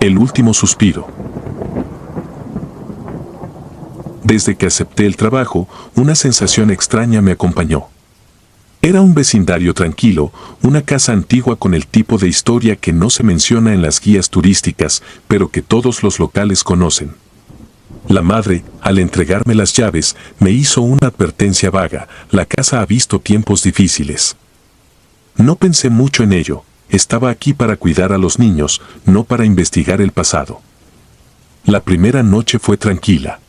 El último suspiro. Desde que acepté el trabajo, una sensación extraña me acompañó. Era un vecindario tranquilo, una casa antigua con el tipo de historia que no se menciona en las guías turísticas, pero que todos los locales conocen. La madre, al entregarme las llaves, me hizo una advertencia vaga: la casa ha visto tiempos difíciles. No pensé mucho en ello, estaba aquí para cuidar a los niños, no para investigar el pasado. La primera noche fue tranquila.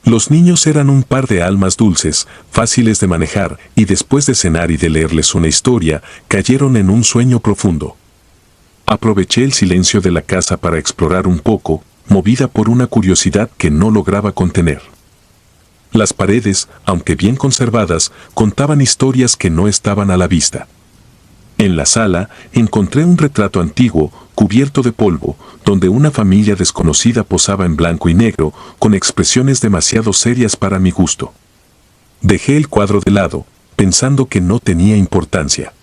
Los niños eran un par de almas dulces, fáciles de manejar, y después de cenar y de leerles una historia, cayeron en un sueño profundo. Aproveché el silencio de la casa para explorar un poco, movida por una curiosidad que no lograba contener. Las paredes, aunque bien conservadas, contaban historias que no estaban a la vista. En la sala, encontré un retrato antiguo, cubierto de polvo, donde una familia desconocida posaba en blanco y negro, con expresiones demasiado serias para mi gusto. Dejé el cuadro de lado, pensando que no tenía importancia.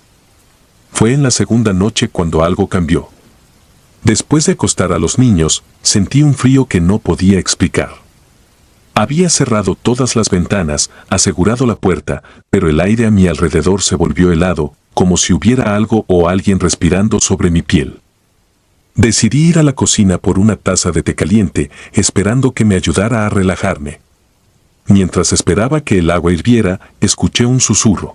Fue en la segunda noche cuando algo cambió. Después de acostar a los niños, sentí un frío que no podía explicar. Había cerrado todas las ventanas, asegurado la puerta, pero el aire a mi alrededor se volvió helado, como si hubiera algo o alguien respirando sobre mi piel. Decidí ir a la cocina por una taza de té caliente, esperando que me ayudara a relajarme. Mientras esperaba que el agua hirviera, escuché un susurro.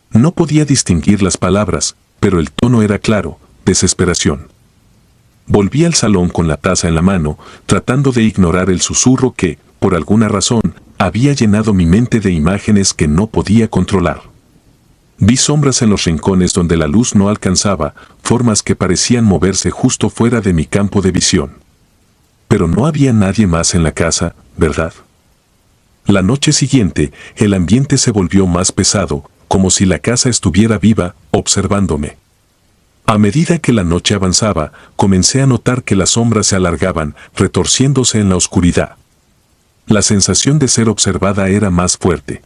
No podía distinguir las palabras, pero el tono era claro: desesperación. Volví al salón con la taza en la mano, tratando de ignorar el susurro que, por alguna razón, había llenado mi mente de imágenes que no podía controlar. Vi sombras en los rincones donde la luz no alcanzaba, formas que parecían moverse justo fuera de mi campo de visión. Pero no había nadie más en la casa, ¿verdad? La noche siguiente, el ambiente se volvió más pesado, como si la casa estuviera viva, observándome. A medida que la noche avanzaba, comencé a notar que las sombras se alargaban, retorciéndose en la oscuridad. La sensación de ser observada era más fuerte.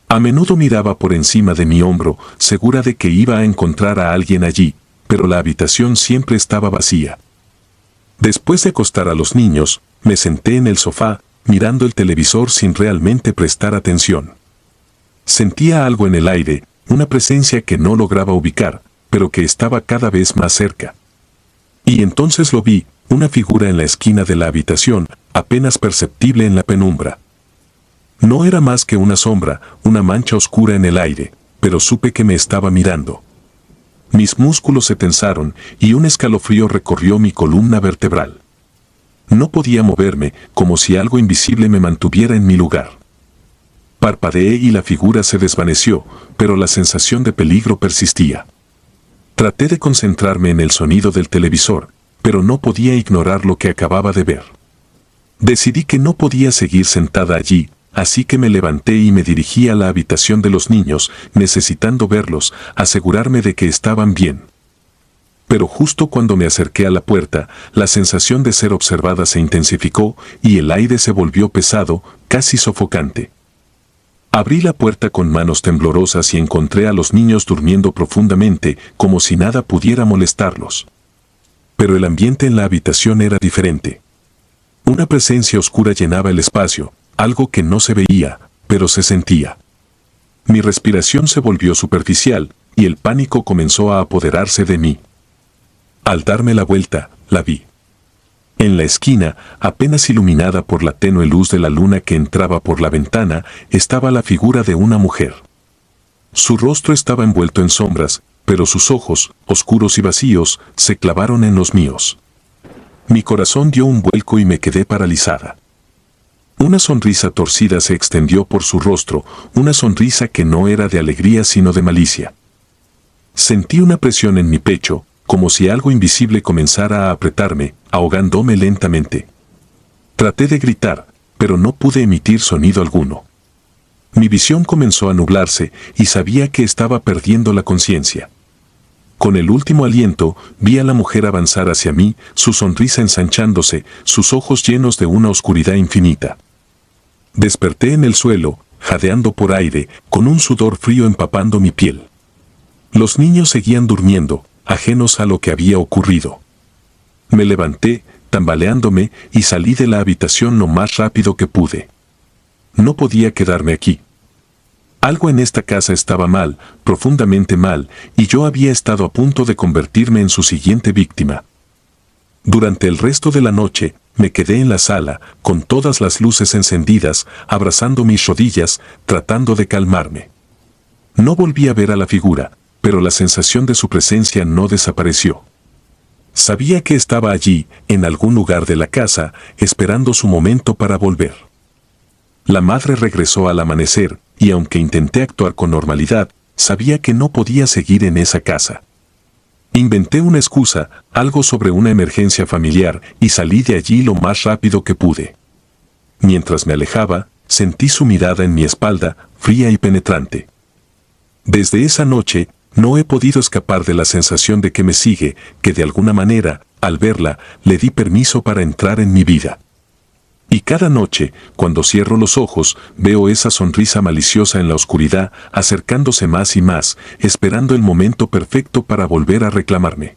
A menudo miraba por encima de mi hombro, segura de que iba a encontrar a alguien allí, pero la habitación siempre estaba vacía. Después de acostar a los niños, me senté en el sofá, mirando el televisor sin realmente prestar atención. Sentía algo en el aire, una presencia que no lograba ubicar, pero que estaba cada vez más cerca. Y entonces lo vi, una figura en la esquina de la habitación, apenas perceptible en la penumbra. No era más que una sombra, una mancha oscura en el aire, pero supe que me estaba mirando. Mis músculos se tensaron y un escalofrío recorrió mi columna vertebral. No podía moverme, como si algo invisible me mantuviera en mi lugar. Parpadeé y la figura se desvaneció, pero la sensación de peligro persistía. Traté de concentrarme en el sonido del televisor, pero no podía ignorar lo que acababa de ver. Decidí que no podía seguir sentada allí, así que me levanté y me dirigí a la habitación de los niños, necesitando verlos, asegurarme de que estaban bien. Pero justo cuando me acerqué a la puerta, la sensación de ser observada se intensificó y el aire se volvió pesado, casi sofocante. Abrí la puerta con manos temblorosas y encontré a los niños durmiendo profundamente, como si nada pudiera molestarlos. Pero el ambiente en la habitación era diferente. Una presencia oscura llenaba el espacio, algo que no se veía, pero se sentía. Mi respiración se volvió superficial, y el pánico comenzó a apoderarse de mí. Al darme la vuelta, la vi. En la esquina, apenas iluminada por la tenue luz de la luna que entraba por la ventana, estaba la figura de una mujer. Su rostro estaba envuelto en sombras, pero sus ojos, oscuros y vacíos, se clavaron en los míos. Mi corazón dio un vuelco y me quedé paralizada. Una sonrisa torcida se extendió por su rostro, una sonrisa que no era de alegría sino de malicia. Sentí una presión en mi pecho, como si algo invisible comenzara a apretarme, ahogándome lentamente. Traté de gritar, pero no pude emitir sonido alguno. Mi visión comenzó a nublarse y sabía que estaba perdiendo la conciencia. Con el último aliento, vi a la mujer avanzar hacia mí, su sonrisa ensanchándose, sus ojos llenos de una oscuridad infinita. Desperté en el suelo, jadeando por aire, con un sudor frío empapando mi piel. Los niños seguían durmiendo, ajenos a lo que había ocurrido. Me levanté, tambaleándome, y salí de la habitación lo más rápido que pude. No podía quedarme aquí. Algo en esta casa estaba mal, profundamente mal, y yo había estado a punto de convertirme en su siguiente víctima. Durante el resto de la noche, me quedé en la sala, con todas las luces encendidas, abrazando mis rodillas, tratando de calmarme. No volví a ver a la figura, pero la sensación de su presencia no desapareció. Sabía que estaba allí, en algún lugar de la casa, esperando su momento para volver. La madre regresó al amanecer, y aunque intenté actuar con normalidad, sabía que no podía seguir en esa casa. Inventé una excusa, algo sobre una emergencia familiar, y salí de allí lo más rápido que pude. Mientras me alejaba, sentí su mirada en mi espalda, fría y penetrante. Desde esa noche, no he podido escapar de la sensación de que me sigue, que de alguna manera, al verla, le di permiso para entrar en mi vida. Y cada noche, cuando cierro los ojos, veo esa sonrisa maliciosa en la oscuridad, acercándose más y más, esperando el momento perfecto para volver a reclamarme.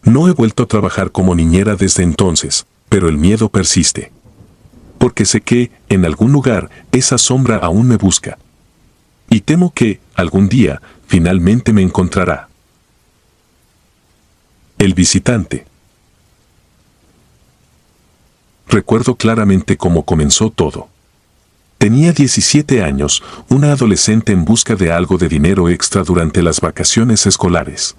No he vuelto a trabajar como niñera desde entonces, pero el miedo persiste. Porque sé que, en algún lugar, esa sombra aún me busca. Y temo que, algún día, finalmente me encontrará. El visitante. Recuerdo claramente cómo comenzó todo. Tenía 17 años, una adolescente en busca de algo de dinero extra durante las vacaciones escolares.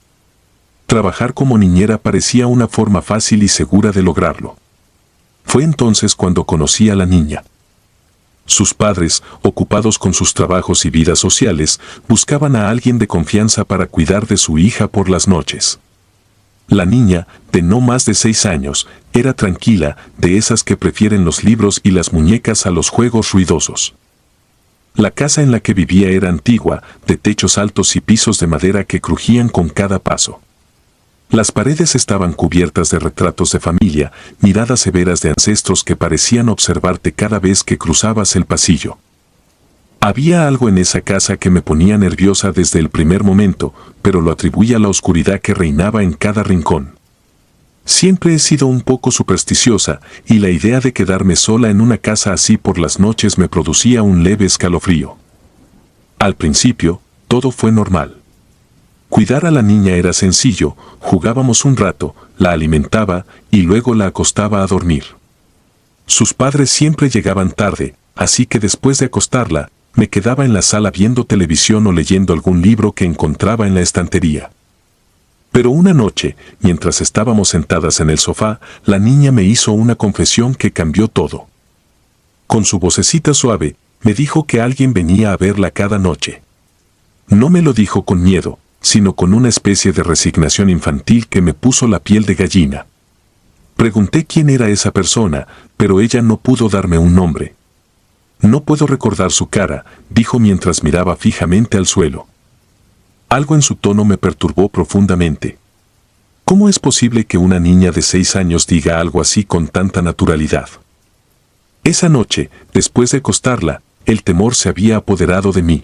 Trabajar como niñera parecía una forma fácil y segura de lograrlo. Fue entonces cuando conocí a la niña. Sus padres, ocupados con sus trabajos y vidas sociales, buscaban a alguien de confianza para cuidar de su hija por las noches. La niña, de no más de 6 años, era tranquila, de esas que prefieren los libros y las muñecas a los juegos ruidosos. La casa en la que vivía era antigua, de techos altos y pisos de madera que crujían con cada paso. Las paredes estaban cubiertas de retratos de familia, miradas severas de ancestros que parecían observarte cada vez que cruzabas el pasillo. Había algo en esa casa que me ponía nerviosa desde el primer momento, pero lo atribuía a la oscuridad que reinaba en cada rincón. Siempre he sido un poco supersticiosa, y la idea de quedarme sola en una casa así por las noches me producía un leve escalofrío. Al principio, todo fue normal. Cuidar a la niña era sencillo, jugábamos un rato, la alimentaba, y luego la acostaba a dormir. Sus padres siempre llegaban tarde, así que después de acostarla, me quedaba en la sala viendo televisión o leyendo algún libro que encontraba en la estantería. Pero una noche, mientras estábamos sentadas en el sofá, la niña me hizo una confesión que cambió todo. Con su vocecita suave, me dijo que alguien venía a verla cada noche. No me lo dijo con miedo, sino con una especie de resignación infantil que me puso la piel de gallina. Pregunté quién era esa persona, pero ella no pudo darme un nombre. No puedo recordar su cara, dijo mientras miraba fijamente al suelo. Algo en su tono me perturbó profundamente. ¿Cómo es posible que una niña de 6 años diga algo así con tanta naturalidad? Esa noche, después de acostarla, el temor se había apoderado de mí.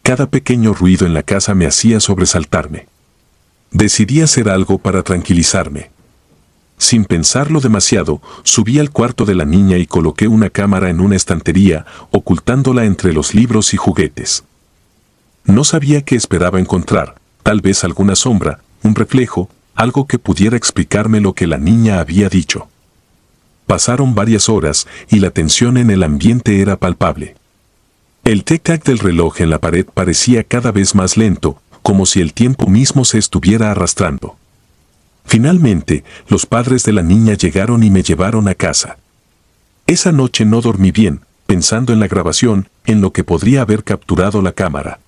Cada pequeño ruido en la casa me hacía sobresaltarme. Decidí hacer algo para tranquilizarme. Sin pensarlo demasiado, subí al cuarto de la niña y coloqué una cámara en una estantería, ocultándola entre los libros y juguetes. No sabía qué esperaba encontrar, tal vez alguna sombra, un reflejo, algo que pudiera explicarme lo que la niña había dicho. Pasaron varias horas y la tensión en el ambiente era palpable. El tic-tac del reloj en la pared parecía cada vez más lento, como si el tiempo mismo se estuviera arrastrando. Finalmente, los padres de la niña llegaron y me llevaron a casa. Esa noche no dormí bien, pensando en la grabación, en lo que podría haber capturado la cámara.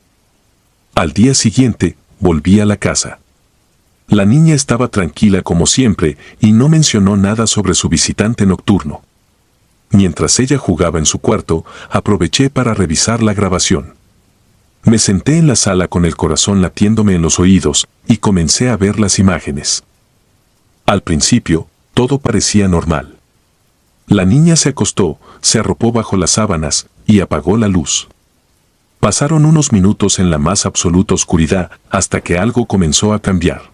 Al día siguiente, volví a la casa. La niña estaba tranquila como siempre y no mencionó nada sobre su visitante nocturno. Mientras ella jugaba en su cuarto, aproveché para revisar la grabación. Me senté en la sala con el corazón latiéndome en los oídos y comencé a ver las imágenes. Al principio, todo parecía normal. La niña se acostó, se arropó bajo las sábanas y apagó la luz. Pasaron unos minutos en la más absoluta oscuridad hasta que algo comenzó a cambiar.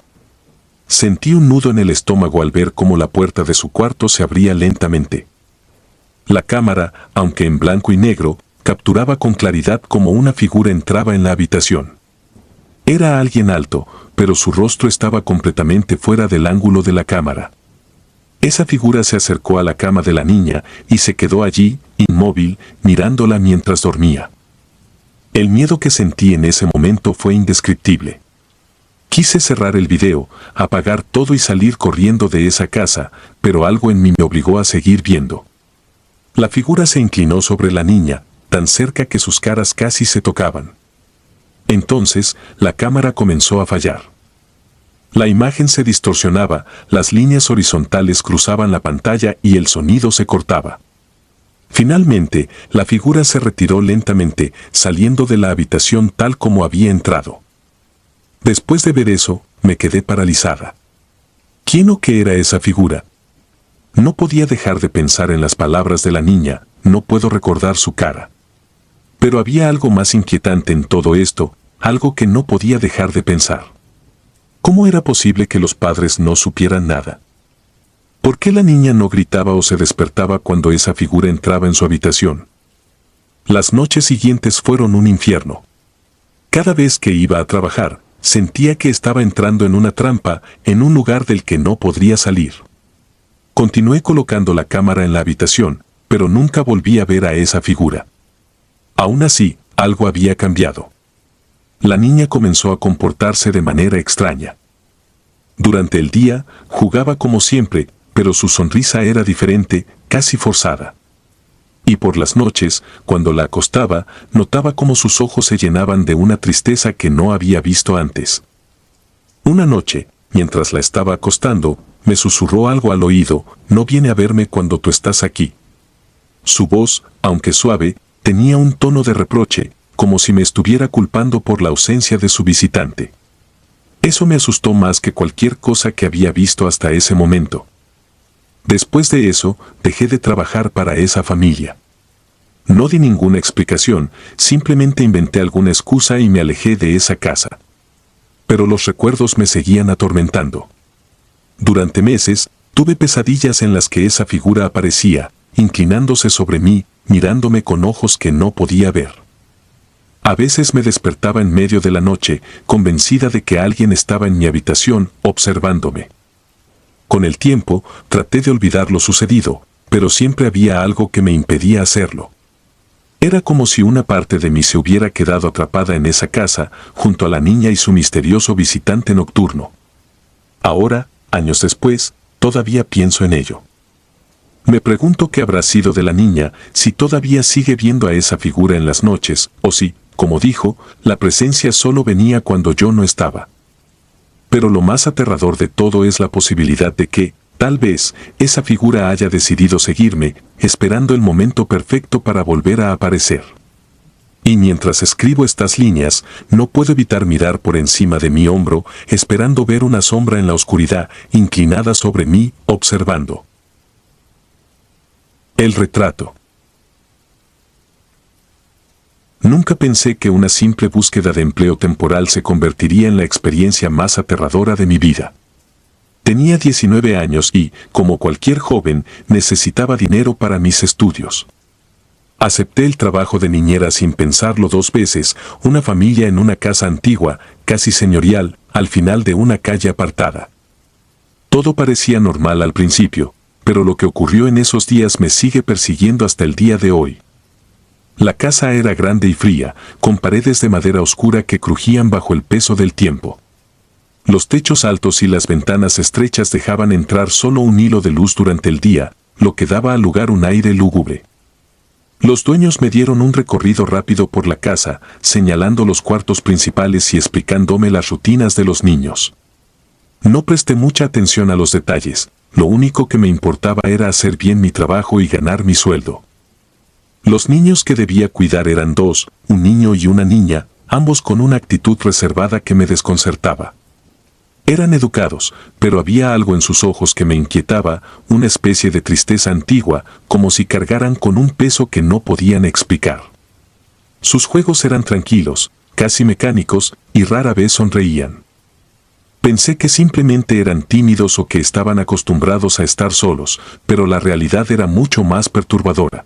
Sentí un nudo en el estómago al ver cómo la puerta de su cuarto se abría lentamente. La cámara, aunque en blanco y negro, capturaba con claridad cómo una figura entraba en la habitación. Era alguien alto, pero su rostro estaba completamente fuera del ángulo de la cámara. Esa figura se acercó a la cama de la niña y se quedó allí, inmóvil, mirándola mientras dormía. El miedo que sentí en ese momento fue indescriptible. Quise cerrar el video, apagar todo y salir corriendo de esa casa, pero algo en mí me obligó a seguir viendo. La figura se inclinó sobre la niña, tan cerca que sus caras casi se tocaban. Entonces, la cámara comenzó a fallar. La imagen se distorsionaba, las líneas horizontales cruzaban la pantalla y el sonido se cortaba. Finalmente, la figura se retiró lentamente, saliendo de la habitación tal como había entrado. Después de ver eso, me quedé paralizada. ¿Quién o qué era esa figura? No podía dejar de pensar en las palabras de la niña, no puedo recordar su cara. Pero había algo más inquietante en todo esto, algo que no podía dejar de pensar. ¿Cómo era posible que los padres no supieran nada? ¿Por qué la niña no gritaba o se despertaba cuando esa figura entraba en su habitación? Las noches siguientes fueron un infierno. Cada vez que iba a trabajar, sentía que estaba entrando en una trampa, en un lugar del que no podría salir. Continué colocando la cámara en la habitación, pero nunca volví a ver a esa figura. Aún así, algo había cambiado. La niña comenzó a comportarse de manera extraña. Durante el día, jugaba como siempre, pero su sonrisa era diferente, casi forzada. Y por las noches, cuando la acostaba, notaba cómo sus ojos se llenaban de una tristeza que no había visto antes. Una noche, mientras la estaba acostando, me susurró algo al oído, no viene a verme cuando tú estás aquí. Su voz, aunque suave, tenía un tono de reproche, como si me estuviera culpando por la ausencia de su visitante. Eso me asustó más que cualquier cosa que había visto hasta ese momento. Después de eso, dejé de trabajar para esa familia. No di ninguna explicación, simplemente inventé alguna excusa y me alejé de esa casa. Pero los recuerdos me seguían atormentando. Durante meses, tuve pesadillas en las que esa figura aparecía, inclinándose sobre mí, mirándome con ojos que no podía ver. A veces me despertaba en medio de la noche, convencida de que alguien estaba en mi habitación, observándome. Con el tiempo, traté de olvidar lo sucedido, pero siempre había algo que me impedía hacerlo. Era como si una parte de mí se hubiera quedado atrapada en esa casa, junto a la niña y su misterioso visitante nocturno. Ahora, años después, todavía pienso en ello. Me pregunto qué habrá sido de la niña, si todavía sigue viendo a esa figura en las noches, o si, como dijo, la presencia solo venía cuando yo no estaba. Pero lo más aterrador de todo es la posibilidad de que, tal vez, esa figura haya decidido seguirme, esperando el momento perfecto para volver a aparecer. Y mientras escribo estas líneas, no puedo evitar mirar por encima de mi hombro, esperando ver una sombra en la oscuridad, inclinada sobre mí, observando. El retrato. Nunca pensé que una simple búsqueda de empleo temporal se convertiría en la experiencia más aterradora de mi vida. Tenía 19 años y, como cualquier joven, necesitaba dinero para mis estudios. Acepté el trabajo de niñera sin pensarlo dos veces, una familia en una casa antigua, casi señorial, al final de una calle apartada. Todo parecía normal al principio, pero lo que ocurrió en esos días me sigue persiguiendo hasta el día de hoy. La casa era grande y fría, con paredes de madera oscura que crujían bajo el peso del tiempo. Los techos altos y las ventanas estrechas dejaban entrar solo un hilo de luz durante el día, lo que daba al lugar un aire lúgubre. Los dueños me dieron un recorrido rápido por la casa, señalando los cuartos principales y explicándome las rutinas de los niños. No presté mucha atención a los detalles, lo único que me importaba era hacer bien mi trabajo y ganar mi sueldo. Los niños que debía cuidar eran dos, un niño y una niña, ambos con una actitud reservada que me desconcertaba. Eran educados, pero había algo en sus ojos que me inquietaba, una especie de tristeza antigua, como si cargaran con un peso que no podían explicar. Sus juegos eran tranquilos, casi mecánicos, y rara vez sonreían. Pensé que simplemente eran tímidos o que estaban acostumbrados a estar solos, pero la realidad era mucho más perturbadora.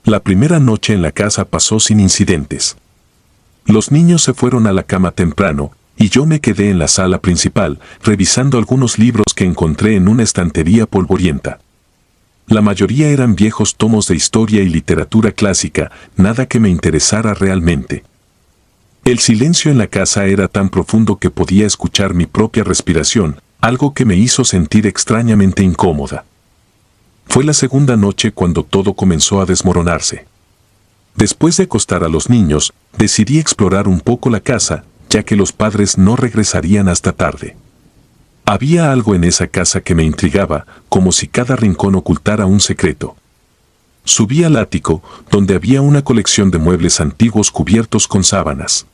La primera noche en la casa pasó sin incidentes. Los niños se fueron a la cama temprano, y yo me quedé en la sala principal, revisando algunos libros que encontré en una estantería polvorienta. La mayoría eran viejos tomos de historia y literatura clásica, nada que me interesara realmente. El silencio en la casa era tan profundo que podía escuchar mi propia respiración, algo que me hizo sentir extrañamente incómoda. Fue la segunda noche cuando todo comenzó a desmoronarse. Después de acostar a los niños, decidí explorar un poco la casa, ya que los padres no regresarían hasta tarde. Había algo en esa casa que me intrigaba, como si cada rincón ocultara un secreto. Subí al ático, donde había una colección de muebles antiguos cubiertos con sábanas.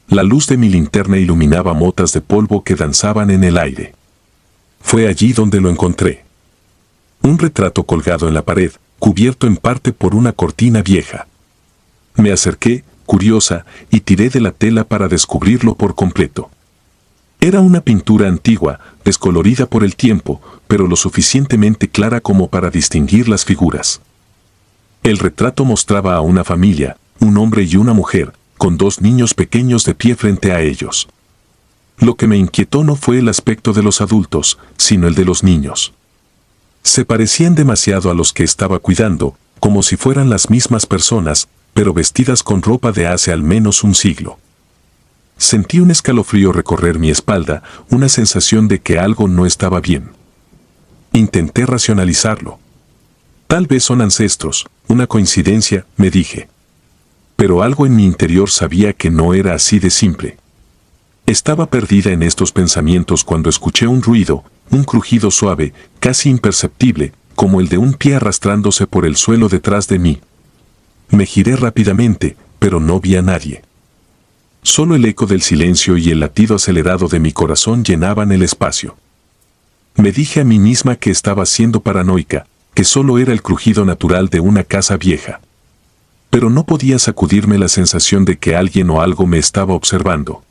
La luz de mi linterna iluminaba motas de polvo que danzaban en el aire. Fue allí donde lo encontré. Un retrato colgado en la pared, cubierto en parte por una cortina vieja. Me acerqué, curiosa, y tiré de la tela para descubrirlo por completo. Era una pintura antigua, descolorida por el tiempo, pero lo suficientemente clara como para distinguir las figuras. El retrato mostraba a una familia, un hombre y una mujer, con dos niños pequeños de pie frente a ellos. Lo que me inquietó no fue el aspecto de los adultos, sino el de los niños. Se parecían demasiado a los que estaba cuidando, como si fueran las mismas personas, pero vestidas con ropa de hace al menos un siglo. Sentí un escalofrío recorrer mi espalda, una sensación de que algo no estaba bien. Intenté racionalizarlo. Tal vez son ancestros, una coincidencia, me dije. Pero algo en mi interior sabía que no era así de simple. Estaba perdida en estos pensamientos cuando escuché un ruido, un crujido suave, casi imperceptible, como el de un pie arrastrándose por el suelo detrás de mí. Me giré rápidamente, pero no vi a nadie. Solo el eco del silencio y el latido acelerado de mi corazón llenaban el espacio. Me dije a mí misma que estaba siendo paranoica, que solo era el crujido natural de una casa vieja. Pero no podía sacudirme la sensación de que alguien o algo me estaba observando.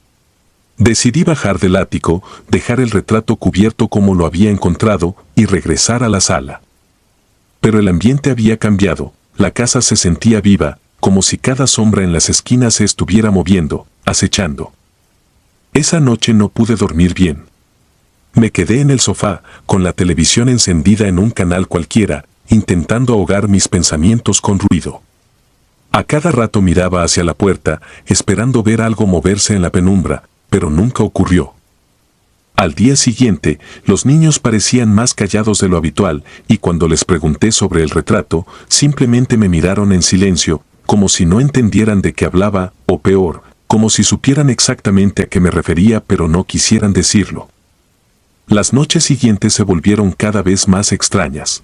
Decidí bajar del ático, dejar el retrato cubierto como lo había encontrado y regresar a la sala. Pero el ambiente había cambiado, la casa se sentía viva, como si cada sombra en las esquinas se estuviera moviendo, acechando. Esa noche no pude dormir bien. Me quedé en el sofá, con la televisión encendida en un canal cualquiera, intentando ahogar mis pensamientos con ruido. A cada rato miraba hacia la puerta, esperando ver algo moverse en la penumbra, pero nunca ocurrió. Al día siguiente, los niños parecían más callados de lo habitual, y cuando les pregunté sobre el retrato, simplemente me miraron en silencio, como si no entendieran de qué hablaba, o peor, como si supieran exactamente a qué me refería pero no quisieran decirlo. Las noches siguientes se volvieron cada vez más extrañas.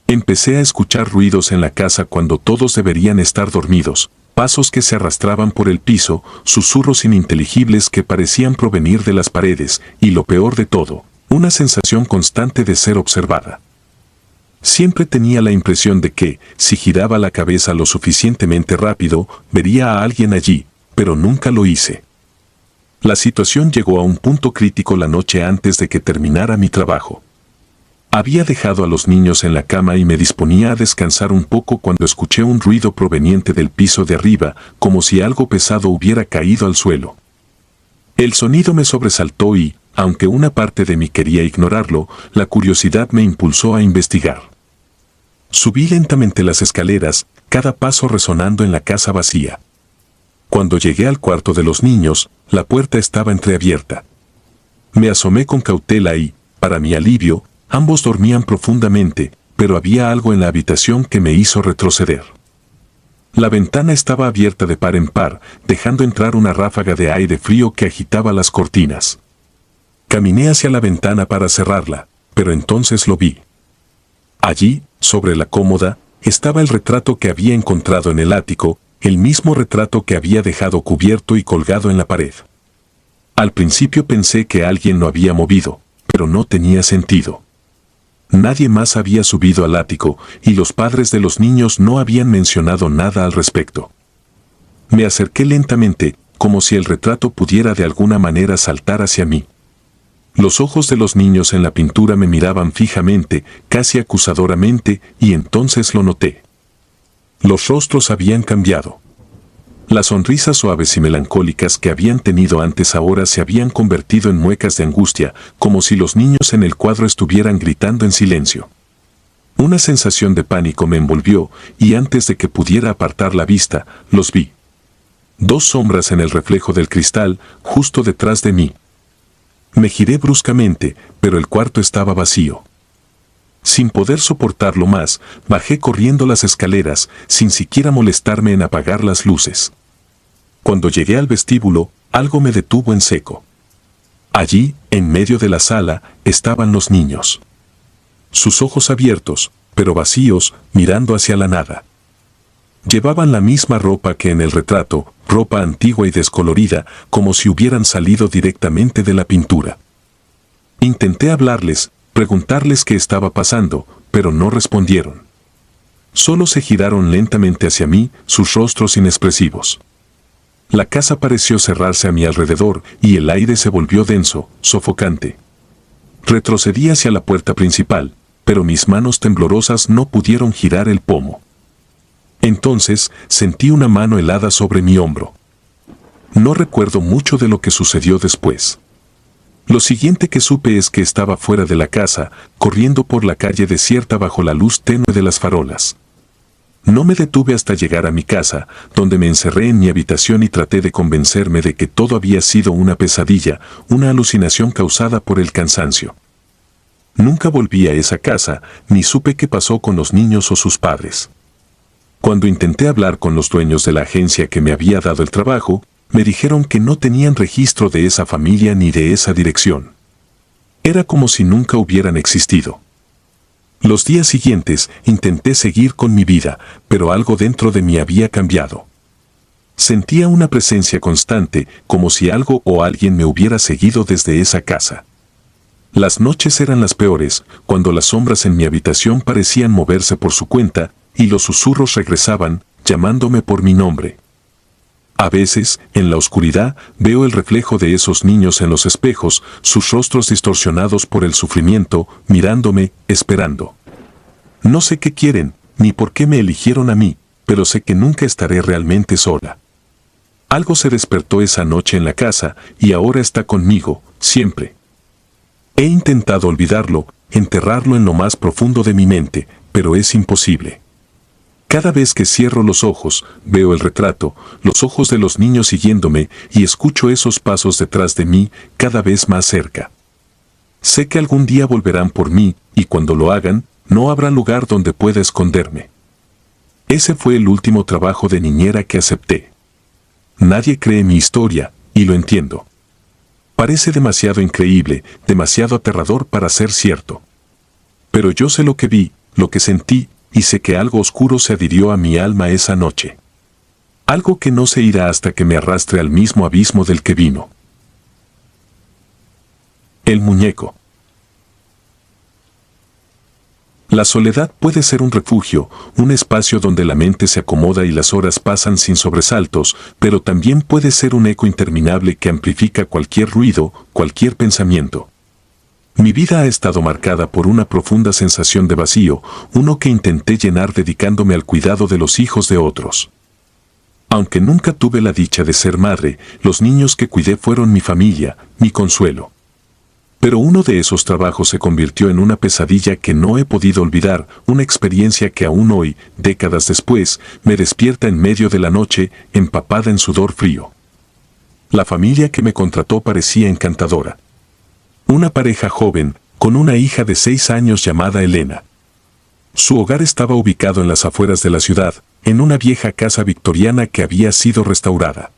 Empecé a escuchar ruidos en la casa cuando todos deberían estar dormidos, pasos que se arrastraban por el piso, susurros ininteligibles que parecían provenir de las paredes, y lo peor de todo, una sensación constante de ser observada. Siempre tenía la impresión de que, si giraba la cabeza lo suficientemente rápido, vería a alguien allí, pero nunca lo hice. La situación llegó a un punto crítico la noche antes de que terminara mi trabajo. Había dejado a los niños en la cama y me disponía a descansar un poco cuando escuché un ruido proveniente del piso de arriba, como si algo pesado hubiera caído al suelo. El sonido me sobresaltó y, aunque una parte de mí quería ignorarlo, la curiosidad me impulsó a investigar. Subí lentamente las escaleras, cada paso resonando en la casa vacía. Cuando llegué al cuarto de los niños, la puerta estaba entreabierta. Me asomé con cautela y, para mi alivio, ambos dormían profundamente, pero había algo en la habitación que me hizo retroceder. La ventana estaba abierta de par en par, dejando entrar una ráfaga de aire frío que agitaba las cortinas. Caminé hacia la ventana para cerrarla, pero entonces lo vi. Allí, sobre la cómoda, estaba el retrato que había encontrado en el ático, el mismo retrato que había dejado cubierto y colgado en la pared. Al principio pensé que alguien lo había movido, pero no tenía sentido. Nadie más había subido al ático, y los padres de los niños no habían mencionado nada al respecto. Me acerqué lentamente, como si el retrato pudiera de alguna manera saltar hacia mí. Los ojos de los niños en la pintura me miraban fijamente, casi acusadoramente, y entonces lo noté. Los rostros habían cambiado. Las sonrisas suaves y melancólicas que habían tenido antes ahora se habían convertido en muecas de angustia, como si los niños en el cuadro estuvieran gritando en silencio. Una sensación de pánico me envolvió, y antes de que pudiera apartar la vista, los vi. Dos sombras en el reflejo del cristal, justo detrás de mí. Me giré bruscamente, pero el cuarto estaba vacío. Sin poder soportarlo más, bajé corriendo las escaleras, sin siquiera molestarme en apagar las luces. Cuando llegué al vestíbulo, algo me detuvo en seco. Allí, en medio de la sala, estaban los niños. Sus ojos abiertos, pero vacíos, mirando hacia la nada. Llevaban la misma ropa que en el retrato, ropa antigua y descolorida, como si hubieran salido directamente de la pintura. Intenté hablarles, preguntarles qué estaba pasando, pero no respondieron. Solo se giraron lentamente hacia mí, sus rostros inexpresivos. La casa pareció cerrarse a mi alrededor y el aire se volvió denso, sofocante. Retrocedí hacia la puerta principal, pero mis manos temblorosas no pudieron girar el pomo. Entonces sentí una mano helada sobre mi hombro. No recuerdo mucho de lo que sucedió después. Lo siguiente que supe es que estaba fuera de la casa, corriendo por la calle desierta bajo la luz tenue de las farolas. No me detuve hasta llegar a mi casa, donde me encerré en mi habitación y traté de convencerme de que todo había sido una pesadilla, una alucinación causada por el cansancio. Nunca volví a esa casa, ni supe qué pasó con los niños o sus padres. Cuando intenté hablar con los dueños de la agencia que me había dado el trabajo, me dijeron que no tenían registro de esa familia ni de esa dirección. Era como si nunca hubieran existido. Los días siguientes intenté seguir con mi vida, pero algo dentro de mí había cambiado. Sentía una presencia constante, como si algo o alguien me hubiera seguido desde esa casa. Las noches eran las peores, cuando las sombras en mi habitación parecían moverse por su cuenta, y los susurros regresaban, llamándome por mi nombre. A veces, en la oscuridad, veo el reflejo de esos niños en los espejos, sus rostros distorsionados por el sufrimiento, mirándome, esperando. No sé qué quieren, ni por qué me eligieron a mí, pero sé que nunca estaré realmente sola. Algo se despertó esa noche en la casa, y ahora está conmigo, siempre. He intentado olvidarlo, enterrarlo en lo más profundo de mi mente, pero es imposible. Cada vez que cierro los ojos, veo el retrato, los ojos de los niños siguiéndome y escucho esos pasos detrás de mí, cada vez más cerca. Sé que algún día volverán por mí, y cuando lo hagan, no habrá lugar donde pueda esconderme. Ese fue el último trabajo de niñera que acepté. Nadie cree mi historia, y lo entiendo. Parece demasiado increíble, demasiado aterrador para ser cierto. Pero yo sé lo que vi, lo que sentí, y sé que algo oscuro se adhirió a mi alma esa noche. Algo que no se irá hasta que me arrastre al mismo abismo del que vino. El muñeco. La soledad puede ser un refugio, un espacio donde la mente se acomoda y las horas pasan sin sobresaltos, pero también puede ser un eco interminable que amplifica cualquier ruido, cualquier pensamiento. Mi vida ha estado marcada por una profunda sensación de vacío, uno que intenté llenar dedicándome al cuidado de los hijos de otros. Aunque nunca tuve la dicha de ser madre, los niños que cuidé fueron mi familia, mi consuelo. Pero uno de esos trabajos se convirtió en una pesadilla que no he podido olvidar, una experiencia que aún hoy, décadas después, me despierta en medio de la noche, empapada en sudor frío. La familia que me contrató parecía encantadora. Una pareja joven, con una hija de 6 años llamada Elena. Su hogar estaba ubicado en las afueras de la ciudad, en una vieja casa victoriana que había sido restaurada.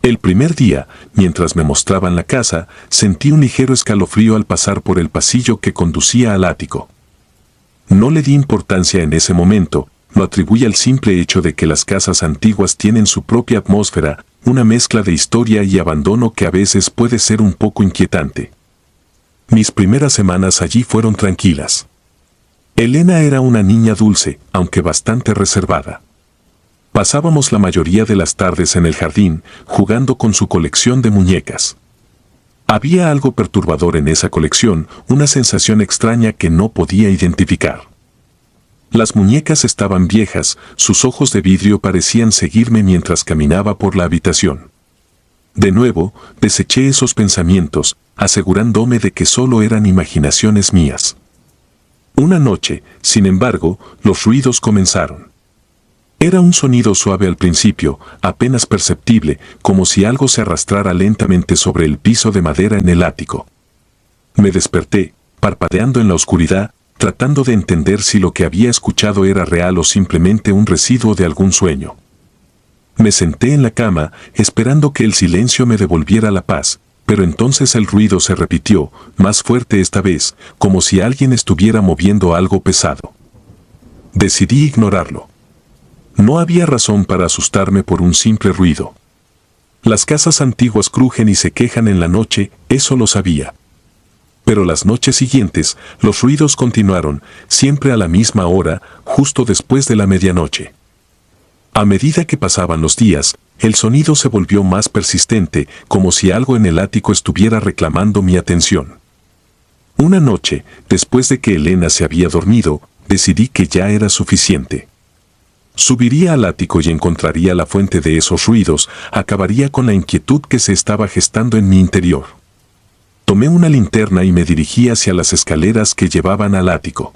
El primer día, mientras me mostraban la casa, sentí un ligero escalofrío al pasar por el pasillo que conducía al ático. No le di importancia en ese momento, lo atribuí al simple hecho de que las casas antiguas tienen su propia atmósfera, una mezcla de historia y abandono que a veces puede ser un poco inquietante. Mis primeras semanas allí fueron tranquilas. Elena era una niña dulce, aunque bastante reservada. Pasábamos la mayoría de las tardes en el jardín, jugando con su colección de muñecas. Había algo perturbador en esa colección, una sensación extraña que no podía identificar. Las muñecas estaban viejas, sus ojos de vidrio parecían seguirme mientras caminaba por la habitación. De nuevo, deseché esos pensamientos, asegurándome de que solo eran imaginaciones mías. Una noche, sin embargo, los ruidos comenzaron. Era un sonido suave al principio, apenas perceptible, como si algo se arrastrara lentamente sobre el piso de madera en el ático. Me desperté, parpadeando en la oscuridad, tratando de entender si lo que había escuchado era real o simplemente un residuo de algún sueño. Me senté en la cama, esperando que el silencio me devolviera la paz, pero entonces el ruido se repitió, más fuerte esta vez, como si alguien estuviera moviendo algo pesado. Decidí ignorarlo. No había razón para asustarme por un simple ruido. Las casas antiguas crujen y se quejan en la noche, eso lo sabía. Pero las noches siguientes, los ruidos continuaron, siempre a la misma hora, justo después de la medianoche. A medida que pasaban los días, el sonido se volvió más persistente, como si algo en el ático estuviera reclamando mi atención. Una noche, después de que Elena se había dormido, decidí que ya era suficiente. Subiría al ático y encontraría la fuente de esos ruidos, acabaría con la inquietud que se estaba gestando en mi interior. Tomé una linterna y me dirigí hacia las escaleras que llevaban al ático.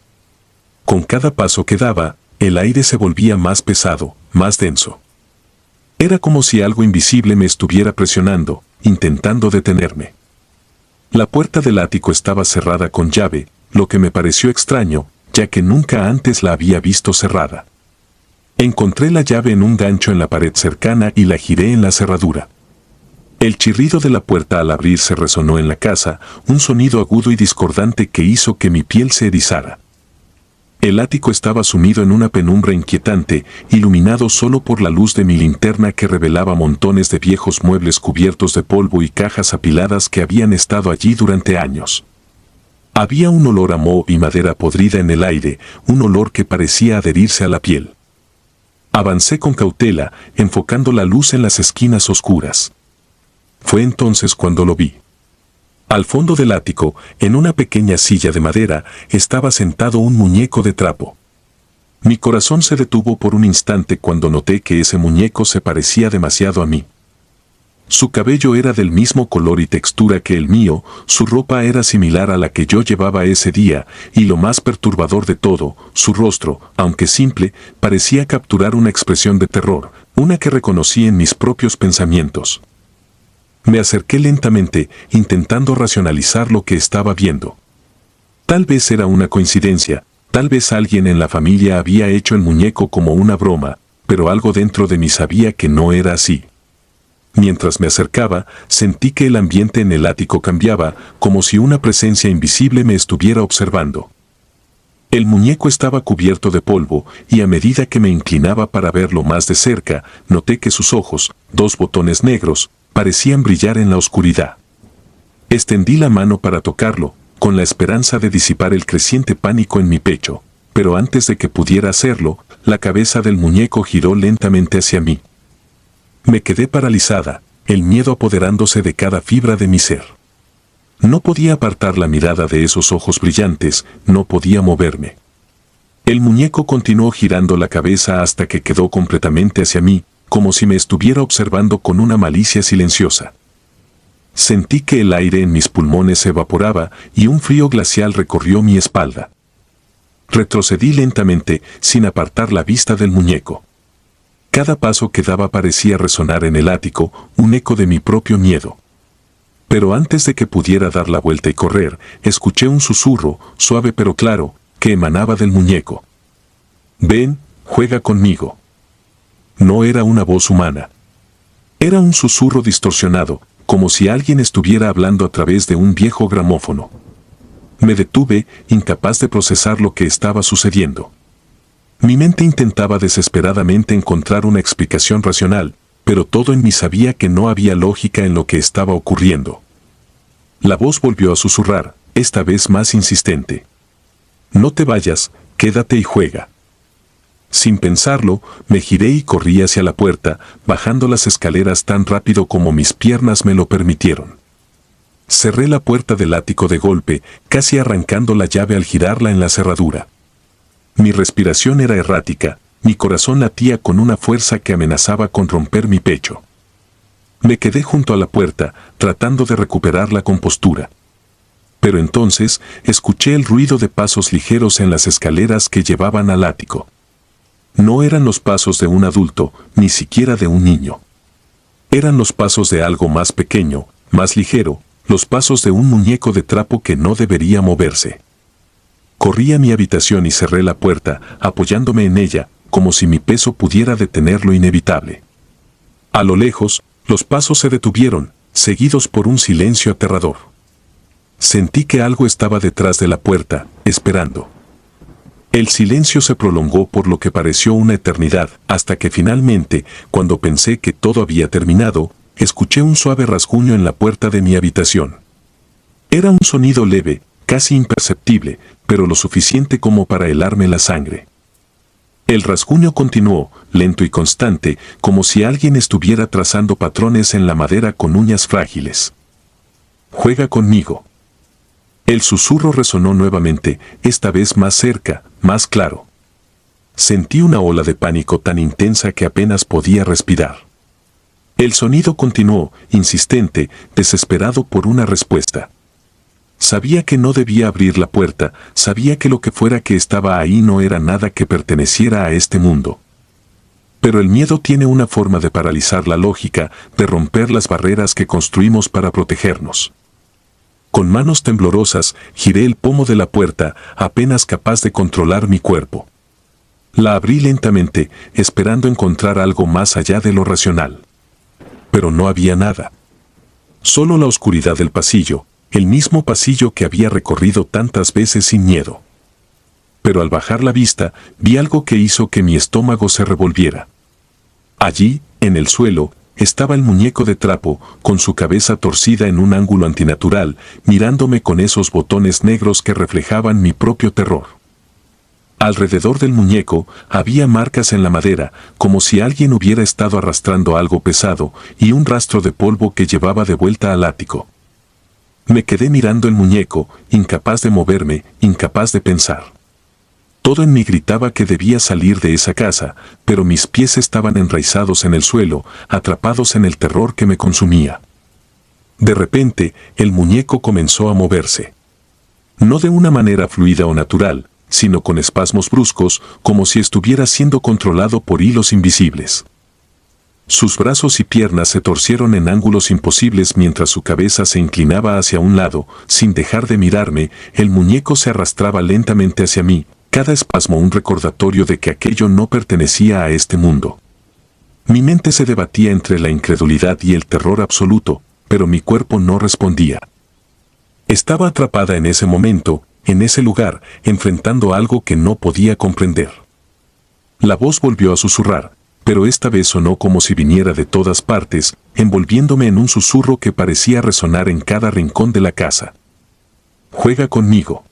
Con cada paso que daba, el aire se volvía más pesado, más denso. Era como si algo invisible me estuviera presionando, intentando detenerme. La puerta del ático estaba cerrada con llave, lo que me pareció extraño, ya que nunca antes la había visto cerrada. Encontré la llave en un gancho en la pared cercana y la giré en la cerradura. El chirrido de la puerta al abrirse resonó en la casa, un sonido agudo y discordante que hizo que mi piel se erizara. El ático estaba sumido en una penumbra inquietante, iluminado solo por la luz de mi linterna que revelaba montones de viejos muebles cubiertos de polvo y cajas apiladas que habían estado allí durante años. Había un olor a moho y madera podrida en el aire, un olor que parecía adherirse a la piel. Avancé con cautela, enfocando la luz en las esquinas oscuras. Fue entonces cuando lo vi. Al fondo del ático, en una pequeña silla de madera, estaba sentado un muñeco de trapo. Mi corazón se detuvo por un instante cuando noté que ese muñeco se parecía demasiado a mí. Su cabello era del mismo color y textura que el mío, su ropa era similar a la que yo llevaba ese día, y lo más perturbador de todo, su rostro, aunque simple, parecía capturar una expresión de terror, una que reconocí en mis propios pensamientos. Me acerqué lentamente, intentando racionalizar lo que estaba viendo. Tal vez era una coincidencia, tal vez alguien en la familia había hecho el muñeco como una broma, pero algo dentro de mí sabía que no era así. Mientras me acercaba, sentí que el ambiente en el ático cambiaba, como si una presencia invisible me estuviera observando. El muñeco estaba cubierto de polvo, y a medida que me inclinaba para verlo más de cerca, noté que sus ojos, 2 botones negros, parecían brillar en la oscuridad. Extendí la mano para tocarlo, con la esperanza de disipar el creciente pánico en mi pecho, pero antes de que pudiera hacerlo, la cabeza del muñeco giró lentamente hacia mí. Me quedé paralizada, el miedo apoderándose de cada fibra de mi ser. No podía apartar la mirada de esos ojos brillantes, no podía moverme. El muñeco continuó girando la cabeza hasta que quedó completamente hacia mí, como si me estuviera observando con una malicia silenciosa. Sentí que el aire en mis pulmones se evaporaba y un frío glacial recorrió mi espalda. Retrocedí lentamente, sin apartar la vista del muñeco. Cada paso que daba parecía resonar en el ático, un eco de mi propio miedo. Pero antes de que pudiera dar la vuelta y correr, escuché un susurro, suave pero claro, que emanaba del muñeco. «Ven, juega conmigo». No era una voz humana. Era un susurro distorsionado, como si alguien estuviera hablando a través de un viejo gramófono. Me detuve, incapaz de procesar lo que estaba sucediendo. Mi mente intentaba desesperadamente encontrar una explicación racional, pero todo en mí sabía que no había lógica en lo que estaba ocurriendo. La voz volvió a susurrar, esta vez más insistente. «No te vayas, quédate y juega». Sin pensarlo, me giré y corrí hacia la puerta, bajando las escaleras tan rápido como mis piernas me lo permitieron. Cerré la puerta del ático de golpe, casi arrancando la llave al girarla en la cerradura. Mi respiración era errática, mi corazón latía con una fuerza que amenazaba con romper mi pecho. Me quedé junto a la puerta, tratando de recuperar la compostura. Pero entonces, escuché el ruido de pasos ligeros en las escaleras que llevaban al ático. No eran los pasos de un adulto, ni siquiera de un niño. Eran los pasos de algo más pequeño, más ligero, los pasos de un muñeco de trapo que no debería moverse. Corrí a mi habitación y cerré la puerta, apoyándome en ella, como si mi peso pudiera detener lo inevitable. A lo lejos, los pasos se detuvieron, seguidos por un silencio aterrador. Sentí que algo estaba detrás de la puerta, esperando. El silencio se prolongó por lo que pareció una eternidad, hasta que finalmente, cuando pensé que todo había terminado, escuché un suave rasguño en la puerta de mi habitación. Era un sonido leve, casi imperceptible, pero lo suficiente como para helarme la sangre. El rasguño continuó, lento y constante, como si alguien estuviera trazando patrones en la madera con uñas frágiles. «Juega conmigo». El susurro resonó nuevamente, esta vez más cerca, más claro. Sentí una ola de pánico tan intensa que apenas podía respirar. El sonido continuó, insistente, desesperado por una respuesta. Sabía que no debía abrir la puerta, sabía que lo que fuera que estaba ahí no era nada que perteneciera a este mundo. Pero el miedo tiene una forma de paralizar la lógica, de romper las barreras que construimos para protegernos. Con manos temblorosas, giré el pomo de la puerta, apenas capaz de controlar mi cuerpo. La abrí lentamente, esperando encontrar algo más allá de lo racional. Pero no había nada. Solo la oscuridad del pasillo, el mismo pasillo que había recorrido tantas veces sin miedo. Pero al bajar la vista, vi algo que hizo que mi estómago se revolviera. Allí, en el suelo, estaba el muñeco de trapo, con su cabeza torcida en un ángulo antinatural, mirándome con esos botones negros que reflejaban mi propio terror. Alrededor del muñeco había marcas en la madera, como si alguien hubiera estado arrastrando algo pesado, y un rastro de polvo que llevaba de vuelta al ático. Me quedé mirando el muñeco, incapaz de moverme, incapaz de pensar. Todo en mí gritaba que debía salir de esa casa, pero mis pies estaban enraizados en el suelo, atrapados en el terror que me consumía. De repente, el muñeco comenzó a moverse. No de una manera fluida o natural, sino con espasmos bruscos, como si estuviera siendo controlado por hilos invisibles. Sus brazos y piernas se torcieron en ángulos imposibles mientras su cabeza se inclinaba hacia un lado, sin dejar de mirarme, el muñeco se arrastraba lentamente hacia mí, cada espasmo un recordatorio de que aquello no pertenecía a este mundo. Mi mente se debatía entre la incredulidad y el terror absoluto, pero mi cuerpo no respondía. Estaba atrapada en ese momento, en ese lugar, enfrentando algo que no podía comprender. La voz volvió a susurrar, pero esta vez sonó como si viniera de todas partes, envolviéndome en un susurro que parecía resonar en cada rincón de la casa. «Juega conmigo».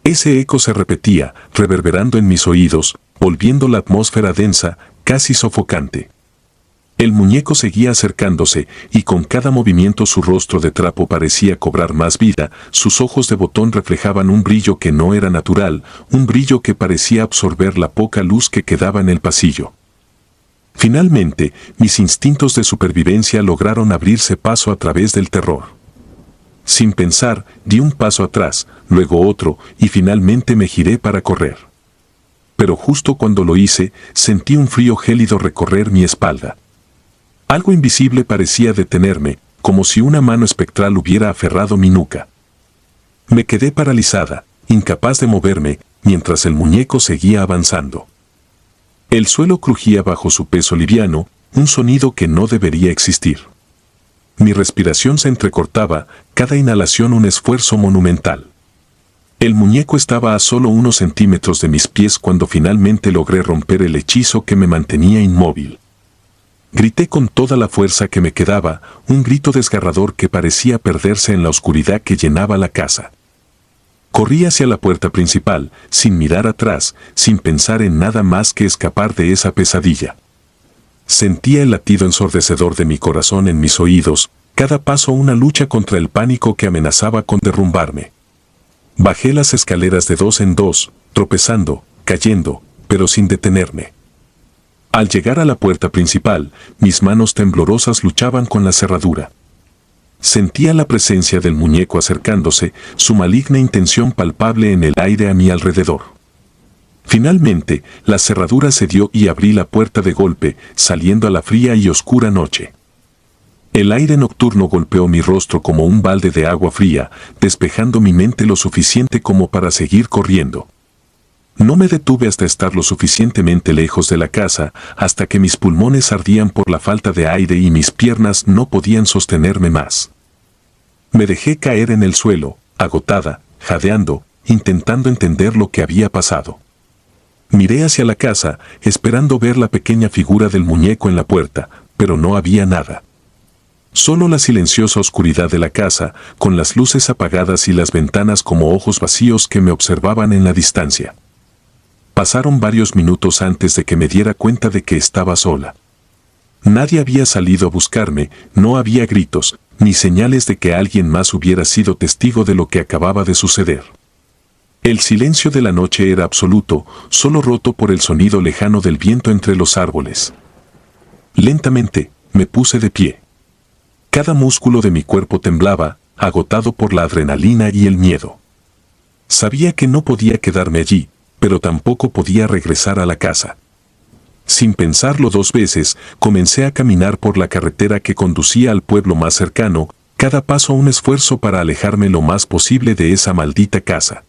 Ese eco se repetía, reverberando en mis oídos, volviendo la atmósfera densa, casi sofocante. El muñeco seguía acercándose, y con cada movimiento su rostro de trapo parecía cobrar más vida, sus ojos de botón reflejaban un brillo que no era natural, un brillo que parecía absorber la poca luz que quedaba en el pasillo. Finalmente, mis instintos de supervivencia lograron abrirse paso a través del terror. Sin pensar, di un paso atrás, luego otro, y finalmente me giré para correr. Pero justo cuando lo hice, sentí un frío gélido recorrer mi espalda. Algo invisible parecía detenerme, como si una mano espectral hubiera aferrado mi nuca. Me quedé paralizada, incapaz de moverme, mientras el muñeco seguía avanzando. El suelo crujía bajo su peso liviano, un sonido que no debería existir. Mi respiración se entrecortaba, cada inhalación un esfuerzo monumental. El muñeco estaba a solo unos centímetros de mis pies cuando finalmente logré romper el hechizo que me mantenía inmóvil. Grité con toda la fuerza que me quedaba, un grito desgarrador que parecía perderse en la oscuridad que llenaba la casa. Corrí hacia la puerta principal, sin mirar atrás, sin pensar en nada más que escapar de esa pesadilla. Sentía el latido ensordecedor de mi corazón en mis oídos, cada paso una lucha contra el pánico que amenazaba con derrumbarme. Bajé las escaleras de 2 en 2, tropezando, cayendo, pero sin detenerme. Al llegar a la puerta principal, mis manos temblorosas luchaban con la cerradura. Sentía la presencia del muñeco acercándose, su maligna intención palpable en el aire a mi alrededor. Finalmente, la cerradura cedió y abrí la puerta de golpe, saliendo a la fría y oscura noche. El aire nocturno golpeó mi rostro como un balde de agua fría, despejando mi mente lo suficiente como para seguir corriendo. No me detuve hasta estar lo suficientemente lejos de la casa, hasta que mis pulmones ardían por la falta de aire y mis piernas no podían sostenerme más. Me dejé caer en el suelo, agotada, jadeando, intentando entender lo que había pasado. Miré hacia la casa, esperando ver la pequeña figura del muñeco en la puerta, pero no había nada. Solo la silenciosa oscuridad de la casa, con las luces apagadas y las ventanas como ojos vacíos que me observaban en la distancia. Pasaron varios minutos antes de que me diera cuenta de que estaba sola. Nadie había salido a buscarme, no había gritos, ni señales de que alguien más hubiera sido testigo de lo que acababa de suceder. El silencio de la noche era absoluto, solo roto por el sonido lejano del viento entre los árboles. Lentamente, me puse de pie. Cada músculo de mi cuerpo temblaba, agotado por la adrenalina y el miedo. Sabía que no podía quedarme allí, pero tampoco podía regresar a la casa. Sin pensarlo 2 veces, comencé a caminar por la carretera que conducía al pueblo más cercano, cada paso un esfuerzo para alejarme lo más posible de esa maldita casa.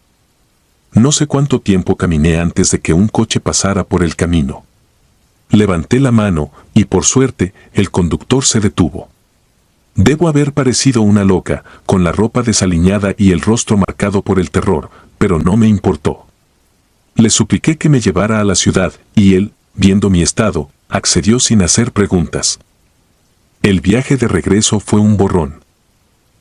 No sé cuánto tiempo caminé antes de que un coche pasara por el camino. Levanté la mano, y por suerte, el conductor se detuvo. Debo haber parecido una loca, con la ropa desaliñada y el rostro marcado por el terror, pero no me importó. Le supliqué que me llevara a la ciudad, y él, viendo mi estado, accedió sin hacer preguntas. El viaje de regreso fue un borrón.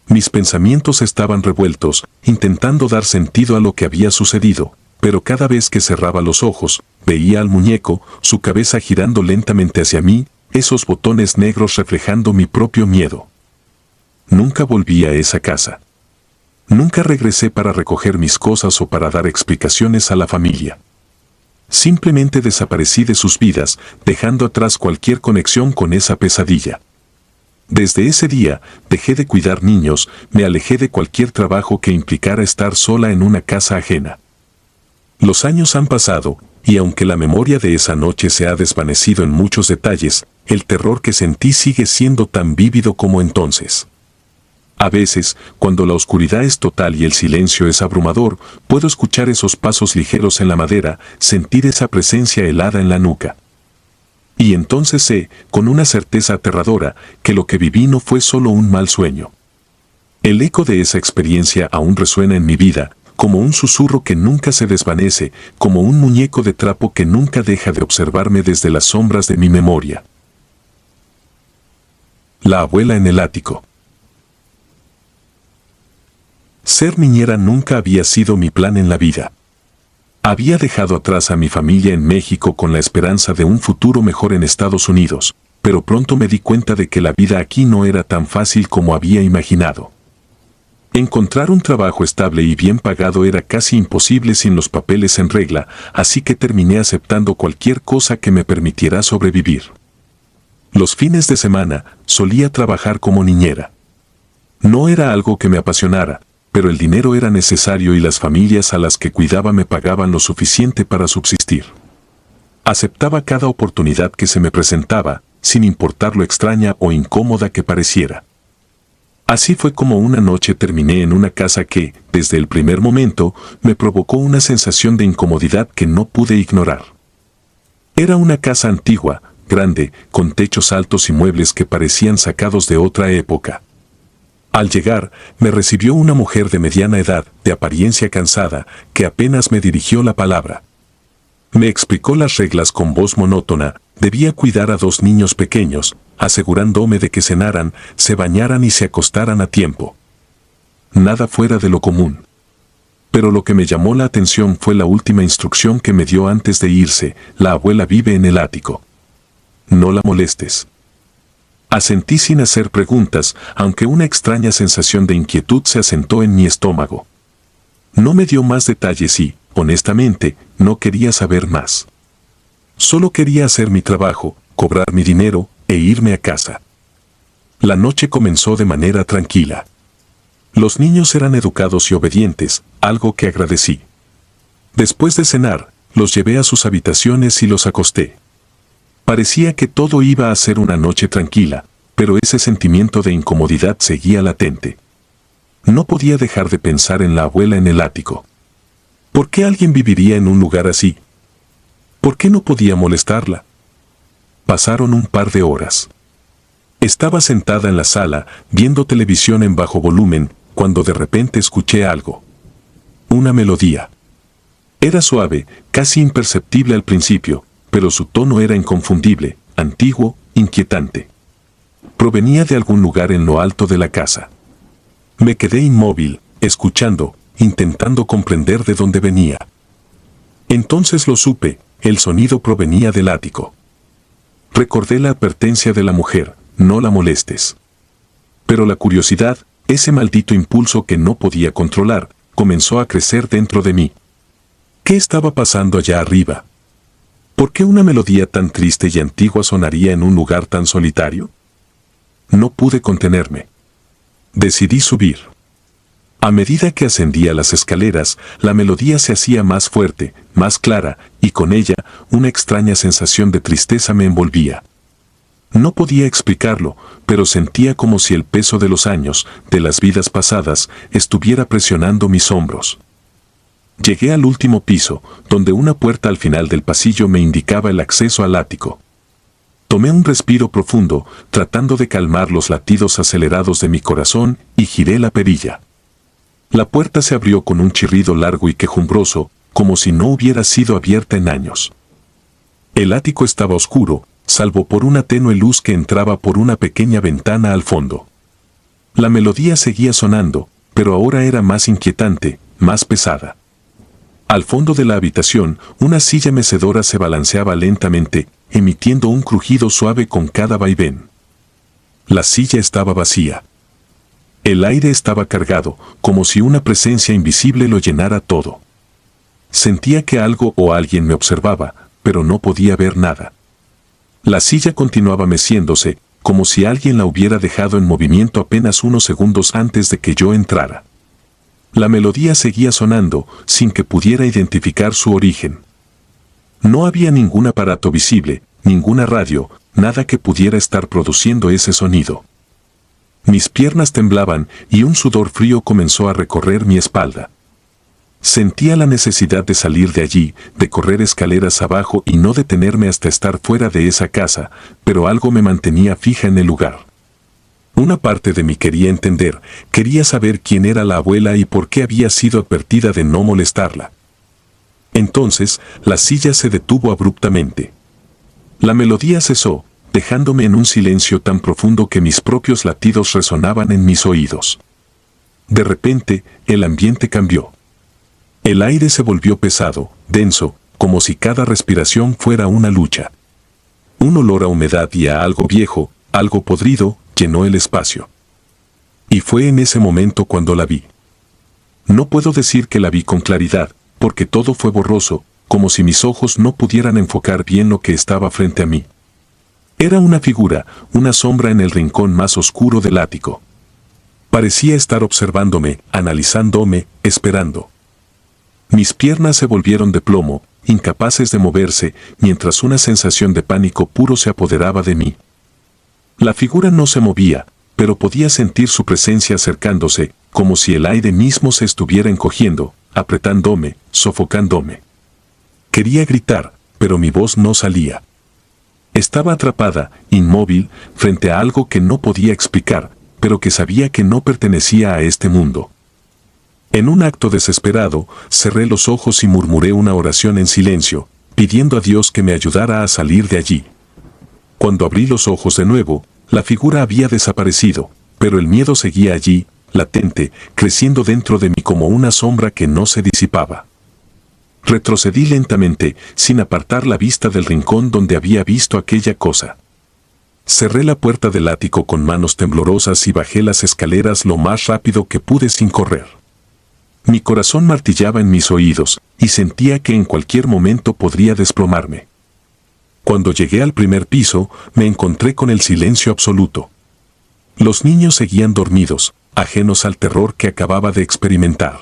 Mis pensamientos estaban revueltos, intentando dar sentido a lo que había sucedido, pero cada vez que cerraba los ojos, veía al muñeco, su cabeza girando lentamente hacia mí, esos botones negros reflejando mi propio miedo. Nunca volví a esa casa. Nunca regresé para recoger mis cosas o para dar explicaciones a la familia. Simplemente desaparecí de sus vidas, dejando atrás cualquier conexión con esa pesadilla. Desde ese día, dejé de cuidar niños, me alejé de cualquier trabajo que implicara estar sola en una casa ajena. Los años han pasado, y aunque la memoria de esa noche se ha desvanecido en muchos detalles, el terror que sentí sigue siendo tan vívido como entonces. A veces, cuando la oscuridad es total y el silencio es abrumador, puedo escuchar esos pasos ligeros en la madera, sentir esa presencia helada en la nuca. Y entonces sé, con una certeza aterradora, que lo que viví no fue solo un mal sueño. El eco de esa experiencia aún resuena en mi vida, como un susurro que nunca se desvanece, como un muñeco de trapo que nunca deja de observarme desde las sombras de mi memoria. La abuela en el ático. Ser niñera nunca había sido mi plan en la vida. Había dejado atrás a mi familia en México con la esperanza de un futuro mejor en Estados Unidos, pero pronto me di cuenta de que la vida aquí no era tan fácil como había imaginado. Encontrar un trabajo estable y bien pagado era casi imposible sin los papeles en regla, así que terminé aceptando cualquier cosa que me permitiera sobrevivir. Los fines de semana solía trabajar como niñera. No era algo que me apasionara, pero el dinero era necesario y las familias a las que cuidaba me pagaban lo suficiente para subsistir. Aceptaba cada oportunidad que se me presentaba, sin importar lo extraña o incómoda que pareciera. Así fue como una noche terminé en una casa que, desde el primer momento, me provocó una sensación de incomodidad que no pude ignorar. Era una casa antigua, grande, con techos altos y muebles que parecían sacados de otra época. Al llegar, me recibió una mujer de mediana edad, de apariencia cansada, que apenas me dirigió la palabra. Me explicó las reglas con voz monótona, debía cuidar a 2 niños pequeños, asegurándome de que cenaran, se bañaran y se acostaran a tiempo. Nada fuera de lo común. Pero lo que me llamó la atención fue la última instrucción que me dio antes de irse: la abuela vive en el ático. No la molestes. Asentí sin hacer preguntas, aunque una extraña sensación de inquietud se asentó en mi estómago. No me dio más detalles y, honestamente, no quería saber más. Solo quería hacer mi trabajo, cobrar mi dinero e irme a casa. La noche comenzó de manera tranquila. Los niños eran educados y obedientes, algo que agradecí. Después de cenar, los llevé a sus habitaciones y los acosté. Parecía que todo iba a ser una noche tranquila, pero ese sentimiento de incomodidad seguía latente. No podía dejar de pensar en la abuela en el ático. ¿Por qué alguien viviría en un lugar así? ¿Por qué no podía molestarla? Pasaron un par de horas. Estaba sentada en la sala, viendo televisión en bajo volumen, cuando de repente escuché algo. Una melodía. Era suave, casi imperceptible al principio, pero su tono era inconfundible, antiguo, inquietante. Provenía de algún lugar en lo alto de la casa. Me quedé inmóvil, escuchando, intentando comprender de dónde venía. Entonces lo supe: el sonido provenía del ático. Recordé la advertencia de la mujer: no la molestes. Pero la curiosidad, ese maldito impulso que no podía controlar, comenzó a crecer dentro de mí. ¿Qué estaba pasando allá arriba? ¿Por qué una melodía tan triste y antigua sonaría en un lugar tan solitario? No pude contenerme. Decidí subir. A medida que ascendía las escaleras, la melodía se hacía más fuerte, más clara, y con ella, una extraña sensación de tristeza me envolvía. No podía explicarlo, pero sentía como si el peso de los años, de las vidas pasadas, estuviera presionando mis hombros. Llegué al último piso, donde una puerta al final del pasillo me indicaba el acceso al ático. Tomé un respiro profundo, tratando de calmar los latidos acelerados de mi corazón, y giré la perilla. La puerta se abrió con un chirrido largo y quejumbroso, como si no hubiera sido abierta en años. El ático estaba oscuro, salvo por una tenue luz que entraba por una pequeña ventana al fondo. La melodía seguía sonando, pero ahora era más inquietante, más pesada. Al fondo de la habitación, una silla mecedora se balanceaba lentamente, emitiendo un crujido suave con cada vaivén. La silla estaba vacía. El aire estaba cargado, como si una presencia invisible lo llenara todo. Sentía que algo o alguien me observaba, pero no podía ver nada. La silla continuaba meciéndose, como si alguien la hubiera dejado en movimiento apenas unos segundos antes de que yo entrara. La melodía seguía sonando, sin que pudiera identificar su origen. No había ningún aparato visible, ninguna radio, nada que pudiera estar produciendo ese sonido. Mis piernas temblaban y un sudor frío comenzó a recorrer mi espalda. Sentía la necesidad de salir de allí, de correr escaleras abajo y no detenerme hasta estar fuera de esa casa, pero algo me mantenía fija en el lugar. Una parte de mí quería entender, quería saber quién era la abuela y por qué había sido advertida de no molestarla. Entonces, la silla se detuvo abruptamente. La melodía cesó, dejándome en un silencio tan profundo que mis propios latidos resonaban en mis oídos. De repente, el ambiente cambió. El aire se volvió pesado, denso, como si cada respiración fuera una lucha. Un olor a humedad y a algo viejo, algo podrido, llenó el espacio. Y fue en ese momento cuando la vi. No puedo decir que la vi con claridad, porque todo fue borroso, como si mis ojos no pudieran enfocar bien lo que estaba frente a mí. Era una figura, una sombra en el rincón más oscuro del ático. Parecía estar observándome, analizándome, esperando. Mis piernas se volvieron de plomo, incapaces de moverse, mientras una sensación de pánico puro se apoderaba de mí. La figura no se movía, pero podía sentir su presencia acercándose, como si el aire mismo se estuviera encogiendo, apretándome, sofocándome. Quería gritar, pero mi voz no salía. Estaba atrapada, inmóvil, frente a algo que no podía explicar, pero que sabía que no pertenecía a este mundo. En un acto desesperado, cerré los ojos y murmuré una oración en silencio, pidiendo a Dios que me ayudara a salir de allí. Cuando abrí los ojos de nuevo, la figura había desaparecido, pero el miedo seguía allí, latente, creciendo dentro de mí como una sombra que no se disipaba. Retrocedí lentamente, sin apartar la vista del rincón donde había visto aquella cosa. Cerré la puerta del ático con manos temblorosas y bajé las escaleras lo más rápido que pude sin correr. Mi corazón martillaba en mis oídos, y sentía que en cualquier momento podría desplomarme. Cuando llegué al primer piso, me encontré con el silencio absoluto. Los niños seguían dormidos, ajenos al terror que acababa de experimentar.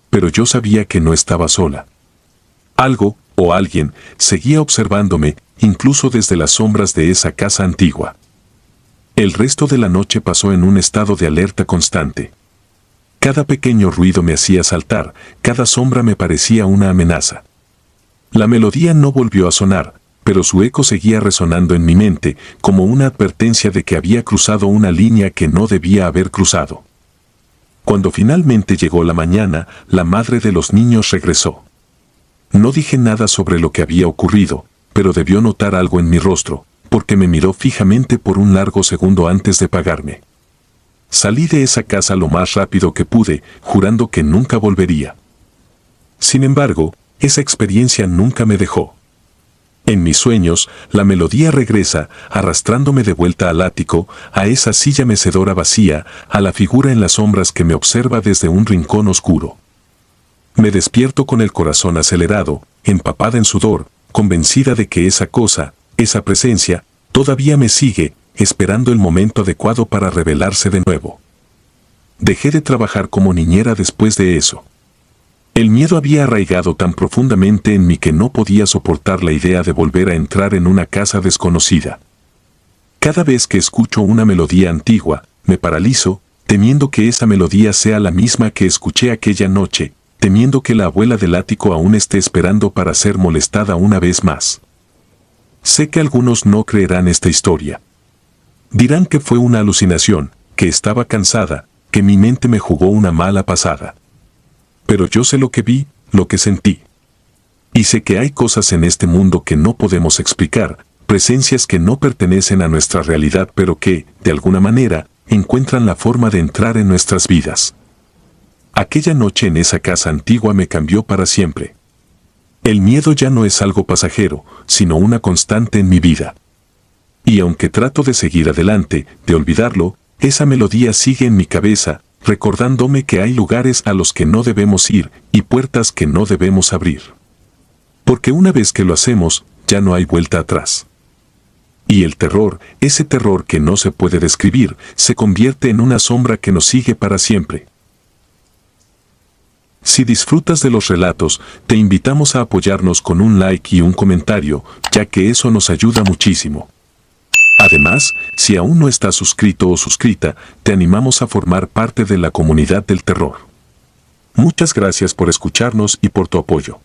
Pero yo sabía que no estaba sola. Algo, o alguien, seguía observándome, incluso desde las sombras de esa casa antigua. El resto de la noche pasó en un estado de alerta constante. Cada pequeño ruido me hacía saltar, cada sombra me parecía una amenaza. La melodía no volvió a sonar, pero su eco seguía resonando en mi mente, como una advertencia de que había cruzado una línea que no debía haber cruzado. Cuando finalmente llegó la mañana, la madre de los niños regresó. No dije nada sobre lo que había ocurrido, pero debió notar algo en mi rostro, porque me miró fijamente por un largo segundo antes de pagarme. Salí de esa casa lo más rápido que pude, jurando que nunca volvería. Sin embargo, esa experiencia nunca me dejó. En mis sueños, la melodía regresa, arrastrándome de vuelta al ático, a esa silla mecedora vacía, a la figura en las sombras que me observa desde un rincón oscuro. Me despierto con el corazón acelerado, empapada en sudor, convencida de que esa cosa, esa presencia, todavía me sigue, esperando el momento adecuado para revelarse de nuevo. Dejé de trabajar como niñera después de eso. El miedo había arraigado tan profundamente en mí que no podía soportar la idea de volver a entrar en una casa desconocida. Cada vez que escucho una melodía antigua, me paralizo, temiendo que esa melodía sea la misma que escuché aquella noche, temiendo que la abuela del ático aún esté esperando para ser molestada una vez más. Sé que algunos no creerán esta historia. Dirán que fue una alucinación, que estaba cansada, que mi mente me jugó una mala pasada. Pero yo sé lo que vi, lo que sentí. Y sé que hay cosas en este mundo que no podemos explicar, presencias que no pertenecen a nuestra realidad pero que, de alguna manera, encuentran la forma de entrar en nuestras vidas. Aquella noche en esa casa antigua me cambió para siempre. El miedo ya no es algo pasajero, sino una constante en mi vida. Y aunque trato de seguir adelante, de olvidarlo, esa melodía sigue en mi cabeza, recordándome que hay lugares a los que no debemos ir y puertas que no debemos abrir. Porque una vez que lo hacemos, ya no hay vuelta atrás. Y el terror, ese terror que no se puede describir, se convierte en una sombra que nos sigue para siempre. Si disfrutas de los relatos, te invitamos a apoyarnos con un like y un comentario, ya que eso nos ayuda muchísimo. Además, si aún no estás suscrito o suscrita, te animamos a formar parte de la comunidad del terror. Muchas gracias por escucharnos y por tu apoyo.